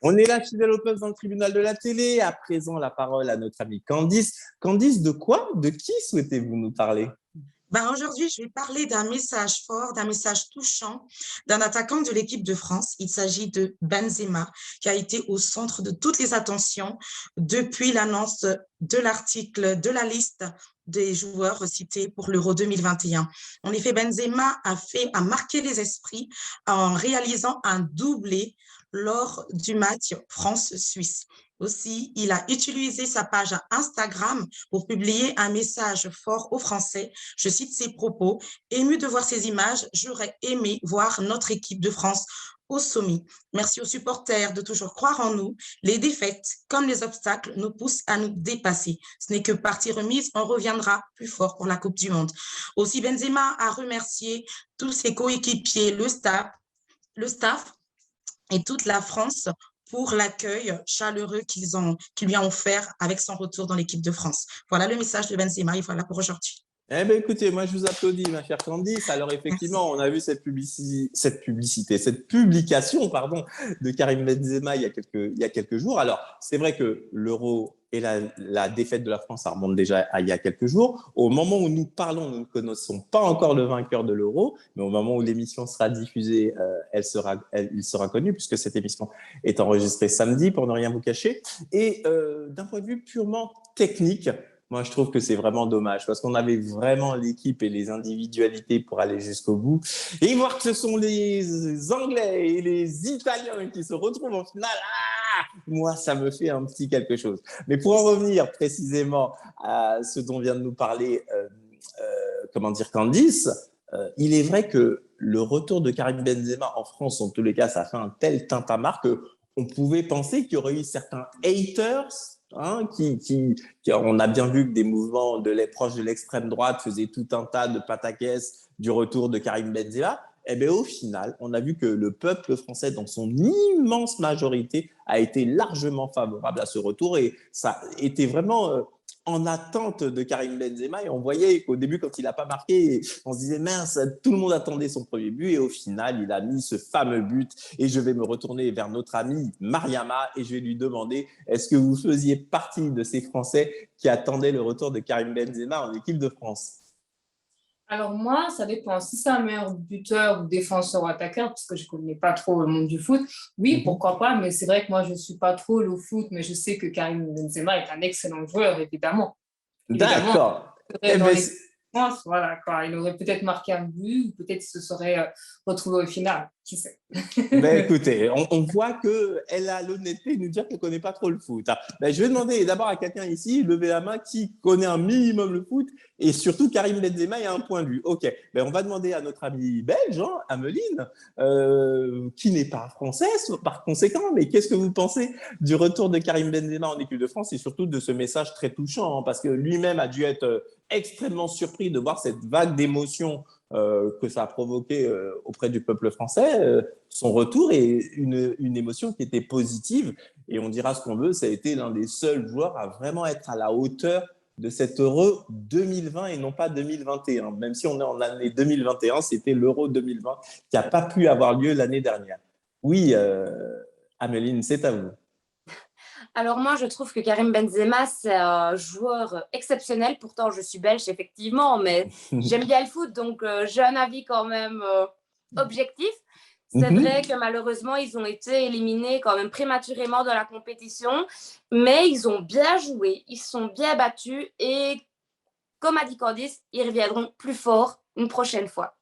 On est là, fidèle au poste dans le tribunal de la télé. À présent, la parole à notre amie Candice. Candice, de quoi, de qui souhaitez-vous nous parler? Aujourd'hui, je vais parler d'un message fort, d'un message touchant d'un attaquant de l'équipe de France. Il s'agit de Benzema, qui a été au centre de toutes les attentions depuis l'annonce de l'article de la liste des joueurs cités pour l'Euro 2021. En effet, Benzema a marqué les esprits en réalisant un doublé lors du match France-Suisse. Aussi, il a utilisé sa page Instagram pour publier un message fort aux Français. Je cite ses propos: ému de voir ces images, j'aurais aimé voir notre équipe de France au sommet. Merci aux supporters de toujours croire en nous. Les défaites, comme les obstacles, nous poussent à nous dépasser. Ce n'est que partie remise, on reviendra plus fort pour la Coupe du Monde. Aussi, Benzema a remercié tous ses coéquipiers, le staff et toute la France pour l'accueil chaleureux qu'ils lui ont offert avec son retour dans l'équipe de France. Voilà le message de Benzema et voilà pour aujourd'hui. Eh bien, écoutez, moi, je vous applaudis, ma chère Candice. Alors, Merci. effectivement, on a vu cette publication, pardon, de Karim Benzema il y a quelques jours. Alors, c'est vrai que l'Euro et la défaite de la France, ça remonte déjà à il y a quelques jours. Au moment où nous parlons, nous ne connaissons pas encore le vainqueur de l'Euro, mais au moment où l'émission sera diffusée, il sera connu, puisque cette émission est enregistrée samedi, pour ne rien vous cacher. Et d'un point de vue purement technique, moi, je trouve que c'est vraiment dommage parce qu'on avait vraiment l'équipe et les individualités pour aller jusqu'au bout. Et voir que ce sont les Anglais et les Italiens qui se retrouvent en finale, moi, ça me fait un petit quelque chose. Mais pour en revenir précisément à ce dont vient de nous parler, Candice, il est vrai que le retour de Karim Benzema en France, en tous les cas, ça a fait un tel tintamarre qu'on pouvait penser qu'il y aurait eu certains haters. On a bien vu que des mouvements proches de l'extrême droite faisaient tout un tas de pataquès du retour de Karim Benzema. Eh bien, au final, on a vu que le peuple français, dans son immense majorité, a été largement favorable à ce retour et ça était vraiment en attente de Karim Benzema. Et on voyait qu'au début, quand il n'a pas marqué, on se disait mince, tout le monde attendait son premier but et au final, il a mis ce fameux but. Et je vais me retourner vers notre amie Mariama et je vais lui demander, est-ce que vous faisiez partie de ces Français qui attendaient le retour de Karim Benzema en équipe de France? Alors moi, ça dépend. Si c'est un meilleur buteur ou défenseur ou attaqueur, parce que je ne connais pas trop le monde du foot, oui, pourquoi pas, mais c'est vrai que moi, je ne suis pas trop le foot, mais je sais que Karim Benzema est un excellent joueur, évidemment. Évidemment, D'accord. il dans les France, voilà, quoi. Il aurait peut-être marqué un but, ou peut-être il se serait retrouvé au final, qui sait. Ben écoutez, on voit qu'elle a l'honnêteté de nous dire qu'elle ne connaît pas trop le foot. Ben, je vais demander d'abord à quelqu'un ici, lever la main, qui connaît un minimum le foot, et surtout Karim Benzema, il y a un point de vue. Ok, ben, on va demander à notre amie belge, Ameline, qui n'est pas française par conséquent, mais qu'est-ce que vous pensez du retour de Karim Benzema en équipe de France et surtout de ce message très touchant, hein, parce que lui-même a dû être extrêmement surpris de voir cette vague d'émotions que ça a provoqué auprès du peuple français, son retour est une émotion qui était positive. Et on dira ce qu'on veut, ça a été l'un des seuls joueurs à vraiment être à la hauteur de cet Euro 2020 et non pas 2021. Même si on est en année 2021, c'était l'Euro 2020 qui n'a pas pu avoir lieu l'année dernière. Oui, Ameline, c'est à vous. Alors moi, je trouve que Karim Benzema, c'est un joueur exceptionnel. Pourtant, je suis belge, effectivement, mais j'aime bien le foot, donc j'ai un avis quand même objectif. C'est vrai que malheureusement, ils ont été éliminés quand même prématurément dans la compétition, mais ils ont bien joué, ils sont bien battus et comme a dit Candice, ils reviendront plus forts une prochaine fois.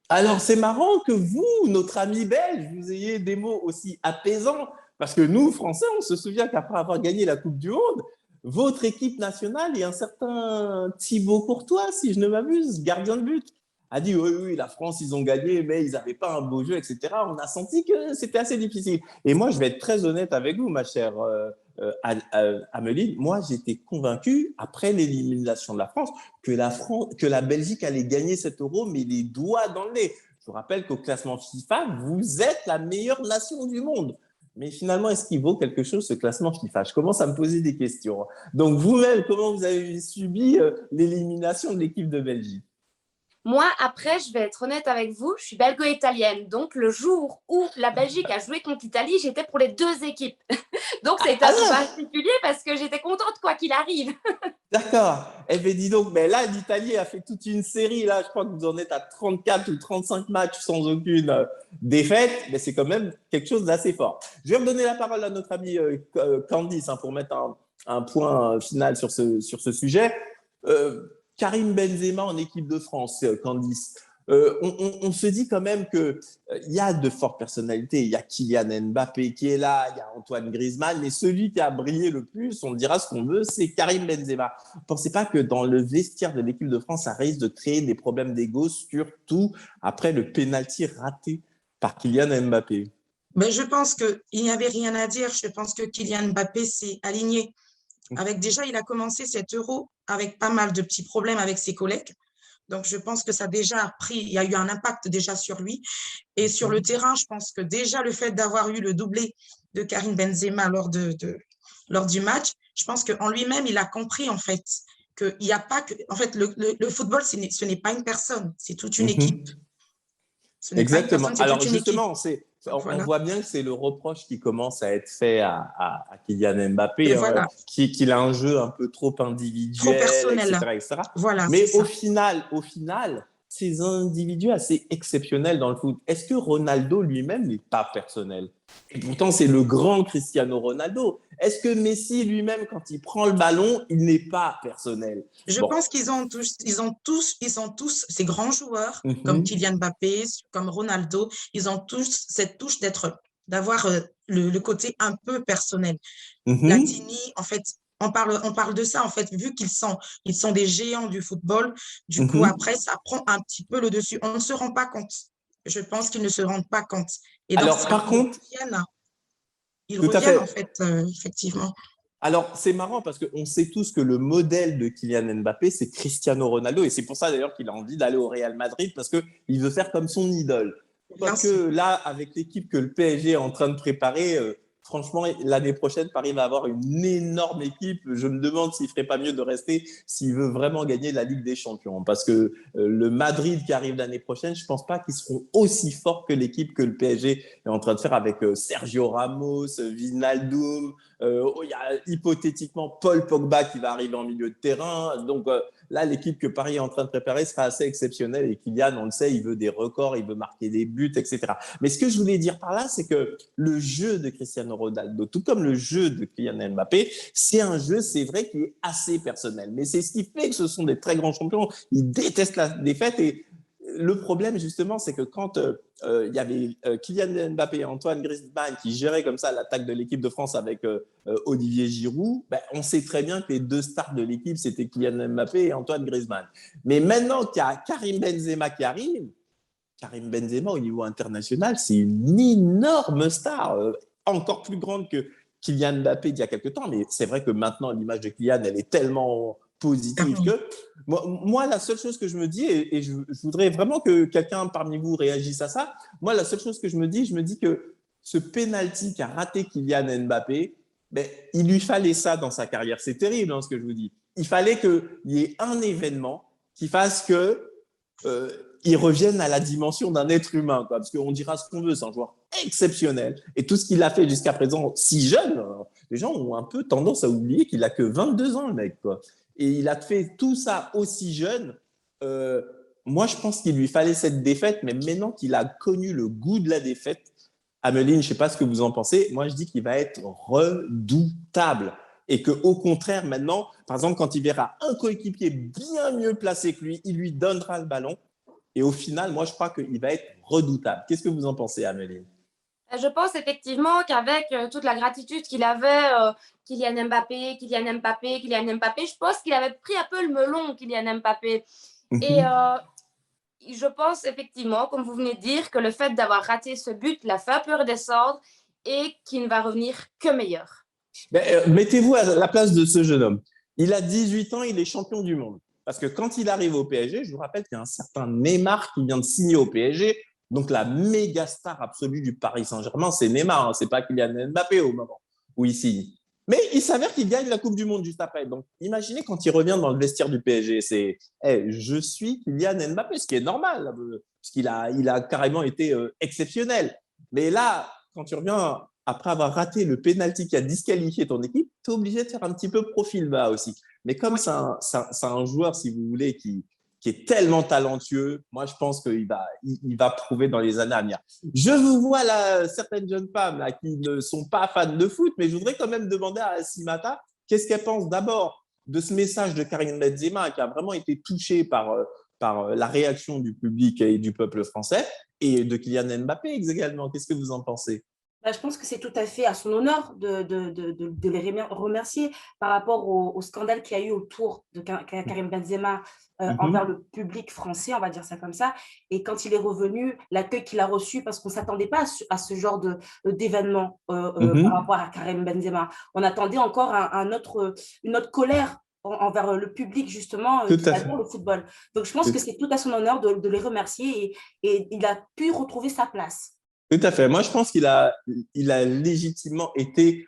Alors, c'est marrant que vous, notre ami belge, vous ayez des mots aussi apaisants. Parce que nous, Français, on se souvient qu'après avoir gagné la Coupe du Monde, votre équipe nationale et un certain Thibaut Courtois, si je ne m'abuse, gardien de but, a dit oui, oui, la France, ils ont gagné, mais ils n'avaient pas un beau jeu, etc. On a senti que c'était assez difficile. Et moi, je vais être très honnête avec vous, ma chère Ameline. Moi, j'étais convaincu, après l'élimination de la France, que la Belgique allait gagner cet Euro, mais les doigts dans le nez. Je vous rappelle qu'au classement FIFA, vous êtes la meilleure nation du monde. Mais finalement, est-ce qu'il vaut quelque chose, ce classement FIFA? Je commence à me poser des questions. Donc, vous-même, comment vous avez subi l'élimination de l'équipe de Belgique? Moi, après, je vais être honnête avec vous, je suis belgo-italienne. Donc, le jour où la Belgique a joué contre l'Italie, j'étais pour les deux équipes. Donc, ça a été un peu particulier parce que j'étais contente quoi qu'il arrive. D'accord. Eh bien, dis donc, mais là, l'Italie a fait toute une série. Là, je crois que vous en êtes à 34 ou 35 matchs sans aucune défaite. Mais c'est quand même quelque chose d'assez fort. Je vais redonner la parole à notre ami Candice pour mettre un point final sur ce sujet. Karim Benzema en équipe de France, Candice. On se dit quand même qu'il y a de fortes personnalités. Il y a Kylian Mbappé qui est là, il y a Antoine Griezmann, mais celui qui a brillé le plus, on dira ce qu'on veut, c'est Karim Benzema. Vous ne pensez pas que dans le vestiaire de l'équipe de France, ça risque de créer des problèmes d'ego, surtout après le pénalty raté par Kylian Mbappé? Mais je pense qu'il n'y avait rien à dire. Je pense que Kylian Mbappé s'est aligné. Déjà, il a commencé cet Euro avec pas mal de petits problèmes avec ses collègues. Donc, je pense que ça a déjà il y a eu un impact déjà sur lui. Et sur le terrain, je pense que déjà le fait d'avoir eu le doublé de Karim Benzema lors du match, je pense qu'en lui-même, il a compris en fait qu'il n'y a pas que… En fait, le football, ce n'est pas une personne, c'est toute une équipe. Ce n'est pas une Exactement. personne, c'est Alors toute une équipe. justement, on voit bien que c'est le reproche qui commence à être fait à Kylian Mbappé, Voilà. qu'il a un jeu un peu trop individuel, Trop personnel. etc. Voilà, mais au final, ces individus assez exceptionnels dans le foot, est-ce que Ronaldo lui-même n'est pas personnel? Et pourtant, c'est le grand Cristiano Ronaldo. Est-ce que Messi lui-même, quand il prend le ballon, il n'est pas personnel? Je pense qu'ils ont tous, ces grands joueurs, comme Kylian Mbappé, comme Ronaldo, ils ont tous cette touche d'avoir le côté un peu personnel. Platini, en fait, on parle de ça, en fait, vu qu'ils sont des géants du football, du coup, après, ça prend un petit peu le dessus. On ne se rend pas compte. Je pense qu'ils ne se rendent pas compte. Et donc, alors, par contre, ils reviennent, en fait, effectivement. Alors, c'est marrant parce qu'on sait tous que le modèle de Kylian Mbappé, c'est Cristiano Ronaldo. Et c'est pour ça, d'ailleurs, qu'il a envie d'aller au Real Madrid parce qu'il veut faire comme son idole. Quoique là, avec l'équipe que le PSG est en train de préparer, franchement, l'année prochaine, Paris va avoir une énorme équipe. Je me demande s'il ne ferait pas mieux de rester s'il veut vraiment gagner la Ligue des Champions. Parce que le Madrid qui arrive l'année prochaine, je ne pense pas qu'ils seront aussi forts que l'équipe que le PSG est en train de faire avec Sergio Ramos, Wijnaldum. Il y a hypothétiquement Paul Pogba qui va arriver en milieu de terrain. Donc là, l'équipe que Paris est en train de préparer sera assez exceptionnelle. Et Kylian, on le sait, il veut des records, il veut marquer des buts, etc. Mais ce que je voulais dire par là, c'est que le jeu de Cristiano Ronaldo, tout comme le jeu de Kylian Mbappé, c'est un jeu, c'est vrai, qui est assez personnel. Mais c'est ce qui fait que ce sont des très grands champions. Ils détestent la défaite. Et le problème, justement, c'est que quand il y avait Kylian Mbappé et Antoine Griezmann qui géraient comme ça l'attaque de l'équipe de France avec Olivier Giroud, on sait très bien que les deux stars de l'équipe, c'était Kylian Mbappé et Antoine Griezmann. Mais maintenant qu'il y a Karim Benzema qui arrive, Karim Benzema, au niveau international, c'est une énorme star, encore plus grande que Kylian Mbappé d'il y a quelques temps. Mais c'est vrai que maintenant, l'image de Kylian, elle est tellement positive que… Moi, la seule chose que je me dis, et je voudrais vraiment que quelqu'un parmi vous réagisse à ça, moi, la seule chose que je me dis que ce penalty qu'a raté Kylian Mbappé, il lui fallait ça dans sa carrière. C'est terrible ce que je vous dis. Il fallait qu'il y ait un événement qui fasse que… il revienne à la dimension d'un être humain, parce qu'on dira ce qu'on veut, c'est un joueur exceptionnel. Et tout ce qu'il a fait jusqu'à présent, si jeune, les gens ont un peu tendance à oublier qu'il n'a que 22 ans, le mec, quoi. Et il a fait tout ça aussi jeune. Moi, je pense qu'il lui fallait cette défaite, mais maintenant qu'il a connu le goût de la défaite, Ameline, je ne sais pas ce que vous en pensez, moi, je dis qu'il va être redoutable. Et qu'au contraire, maintenant, par exemple, quand il verra un coéquipier bien mieux placé que lui, il lui donnera le ballon. Et au final, moi, je crois qu'il va être redoutable. Qu'est-ce que vous en pensez, Amélie? Je pense effectivement qu'avec toute la gratitude qu'il avait, Kylian Mbappé, je pense qu'il avait pris un peu le melon, Kylian Mbappé. Et je pense effectivement, comme vous venez de dire, que le fait d'avoir raté ce but l'a fait un peu redescendre et qu'il ne va revenir que meilleur. Mettez-vous à la place de ce jeune homme. Il a 18 ans, il est champion du monde. Parce que quand il arrive au PSG, je vous rappelle qu'il y a un certain Neymar qui vient de signer au PSG. Donc, la méga star absolue du Paris Saint-Germain, c'est Neymar. Ce n'est pas Kylian Mbappé au moment où il signe. Mais il s'avère qu'il gagne la Coupe du Monde juste après. Donc, imaginez quand il revient dans le vestiaire du PSG, c'est hey, je suis Kylian Mbappé, ce qui est normal, parce il a carrément été exceptionnel. Mais là, quand tu reviens après avoir raté le penalty qui a disqualifié ton équipe, tu es obligé de faire un petit peu profil bas aussi. Mais comme c'est un joueur, si vous voulez, qui est tellement talentueux, moi, je pense il va prouver dans les années à venir. Je vous vois là, certaines jeunes femmes là, qui ne sont pas fans de foot, mais je voudrais quand même demander à Simata qu'est-ce qu'elle pense d'abord de ce message de Karim Benzema qui a vraiment été touché par la réaction du public et du peuple français et de Kylian Mbappé également. Qu'est-ce que vous en pensez? Bah, je pense que c'est tout à fait à son honneur de les remercier par rapport au scandale qu'il y a eu autour de Karim Benzema envers le public français, on va dire ça comme ça. Et quand il est revenu, l'accueil qu'il a reçu, parce qu'on ne s'attendait pas à ce genre d'événement par rapport à Karim Benzema. On attendait encore une autre colère envers le public, justement, qui adore le football. Donc, je pense que c'est tout à son honneur de les remercier et il a pu retrouver sa place. Tout à fait. Moi, je pense qu'il a légitimement été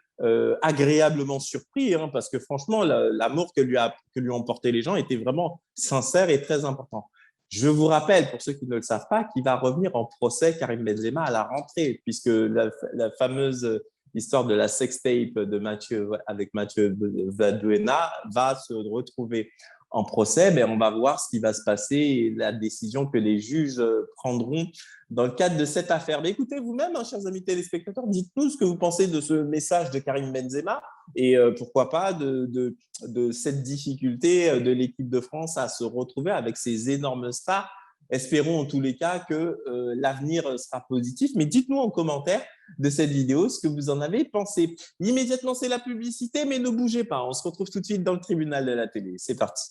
agréablement surpris, hein, parce que franchement, l'amour que lui ont porté les gens était vraiment sincère et très important. Je vous rappelle, pour ceux qui ne le savent pas, qu'il va revenir en procès Karim Benzema à la rentrée, puisque la fameuse histoire de la sextape avec Mathieu Valbuena va se retrouver en procès. Mais on va voir ce qui va se passer et la décision que les juges prendront dans le cadre de cette affaire. Mais écoutez, vous-même, hein, chers amis téléspectateurs, dites-nous ce que vous pensez de ce message de Karim Benzema et pourquoi pas de cette difficulté de l'équipe de France à se retrouver avec ces énormes stars. Espérons en tous les cas que l'avenir sera positif. Mais dites-nous en commentaire de cette vidéo ce que vous en avez pensé. Immédiatement, c'est la publicité, mais ne bougez pas. On se retrouve tout de suite dans le tribunal de la télé. C'est parti.